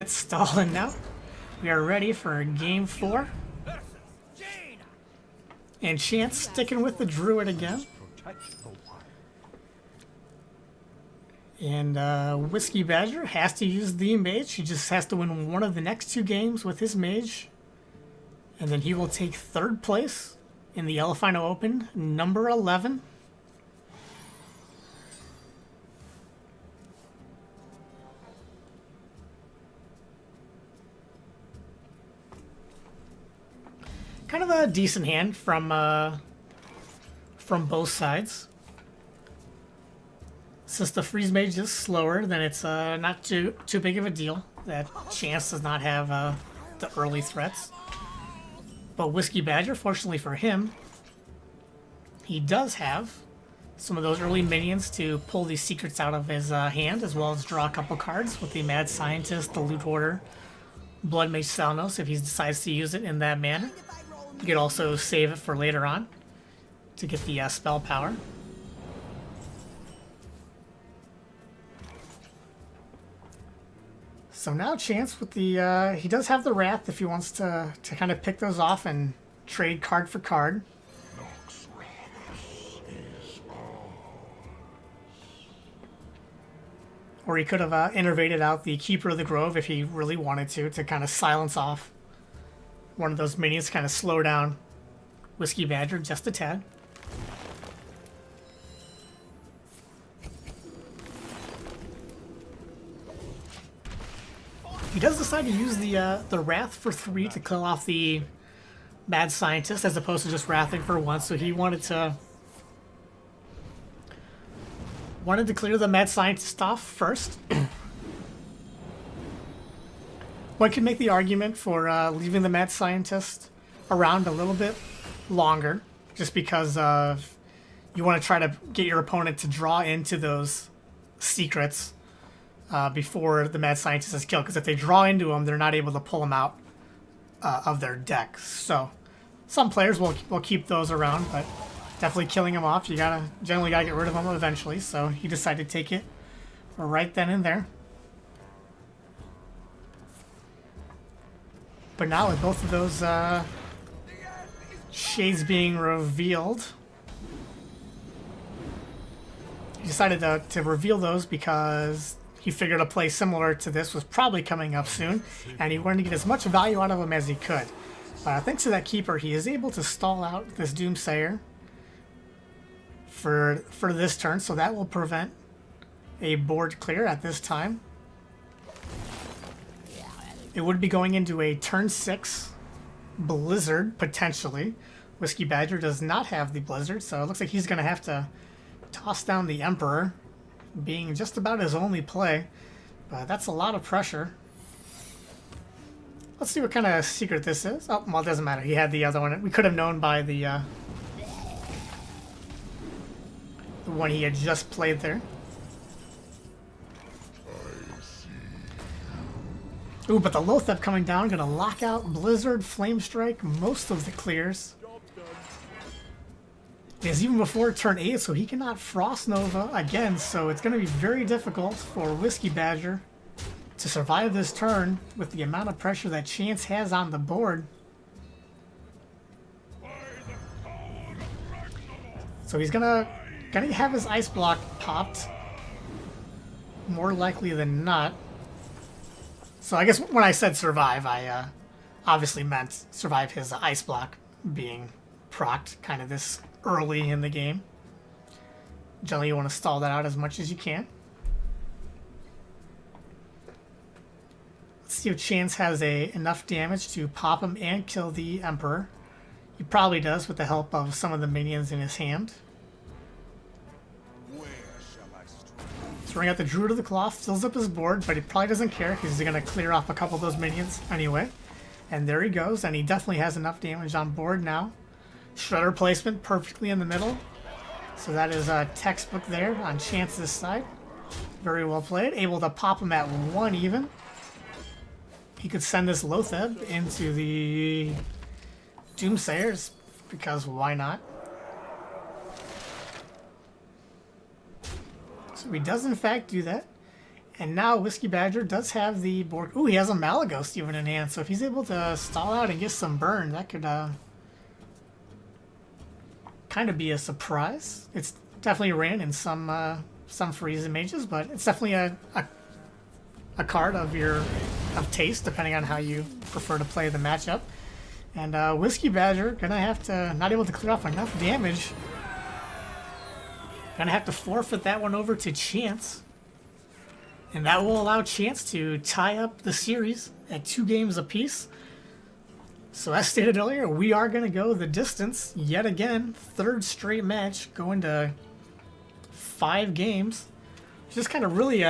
It's stalling now. We are ready for game 4. And Chance sticking with the Druid again. And Whiskey Badger has to use the Mage. He just has to win one of the next 2 games with his Mage. And then he will take 3rd place in the Elephino Open, number 11. Kind of a decent hand from both sides. Since the Freeze Mage is slower, then it's not too big of a deal that Chance does not have the early threats. But Whiskey Badger, fortunately for him, he does have some of those early minions to pull these secrets out of his hand, as well as draw a couple cards with the Mad Scientist, the Loot Hoarder, Blood Mage Salnos, if he decides to use it in that manner. You could also save it for later on to get the spell power. So now Chance with the, he does have the Wrath if he wants to kind of pick those off and trade card for card. Or he could have innervated out the Keeper of the Grove if he really wanted to kind of silence off one of those minions, kind of slow down Whiskey Badger just a tad. He does decide to use the Wrath for 3 to kill off the Mad Scientist as opposed to just Wrathing for 1, so he wanted to clear the Mad Scientist off first. One could make the argument for leaving the Mad Scientist around a little bit longer, just because of you want to try to get your opponent to draw into those secrets before the Mad Scientist is killed, because if they draw into them, they're not able to pull them out of their deck. So some players will keep those around, but definitely killing them off, you generally gotta get rid of them eventually. So he decided to take it right then and there. But now with both of those shades being revealed, he decided to reveal those because he figured a play similar to this was probably coming up soon, and he wanted to get as much value out of him as he could. Thanks to that Keeper, he is able to stall out this Doomsayer for this turn, so that will prevent a board clear at this time. It would be going into a turn 6 Blizzard, potentially. Whiskey Badger does not have the Blizzard, so it looks like he's going to have to toss down the Emperor, being just about his only play. But that's a lot of pressure. Let's see what kind of secret this is. Oh, well, it doesn't matter. He had the other one. We could have known by the one he had just played there. Ooh, but the Loatheb coming down, gonna lock out Blizzard, Flame Strike, most of the clears. It is even before turn 8, so he cannot Frost Nova again, so it's gonna be very difficult for Whiskey Badger to survive this turn with the amount of pressure that Chance has on the board. So he's gonna have his Ice Block popped, more likely than not. So I guess when I said survive, I obviously meant survive his Ice Block being procced kind of this early in the game. Generally, you want to stall that out as much as you can. Let's see if Chance has enough damage to pop him and kill the Emperor. He probably does with the help of some of the minions in his hand. Throwing out the Druid of the Cloth, fills up his board, but he probably doesn't care because he's going to clear off a couple of those minions anyway. And there he goes, and he definitely has enough damage on board now. Shredder placement perfectly in the middle. So that is a textbook there on Chance's side. Very well played. Able to pop him at 1 even. He could send this Loatheb into the Doomsayers, because why not? So he does in fact do that. And now Whiskey Badger does have the board. Ooh, he has a Malaghost even in hand. So if he's able to stall out and get some burn, that could kind of be a surprise. It's definitely ran in some Freeze Mages, but it's definitely a card of taste, depending on how you prefer to play the matchup. And Whiskey Badger gonna have to, not able to clear off enough damage. Gonna have to forfeit that one over to Chance. And that will allow Chance to tie up the series at 2 games apiece. So as stated earlier, we are going to go the distance yet again. 3rd straight match, going to 5 games. Just kind of really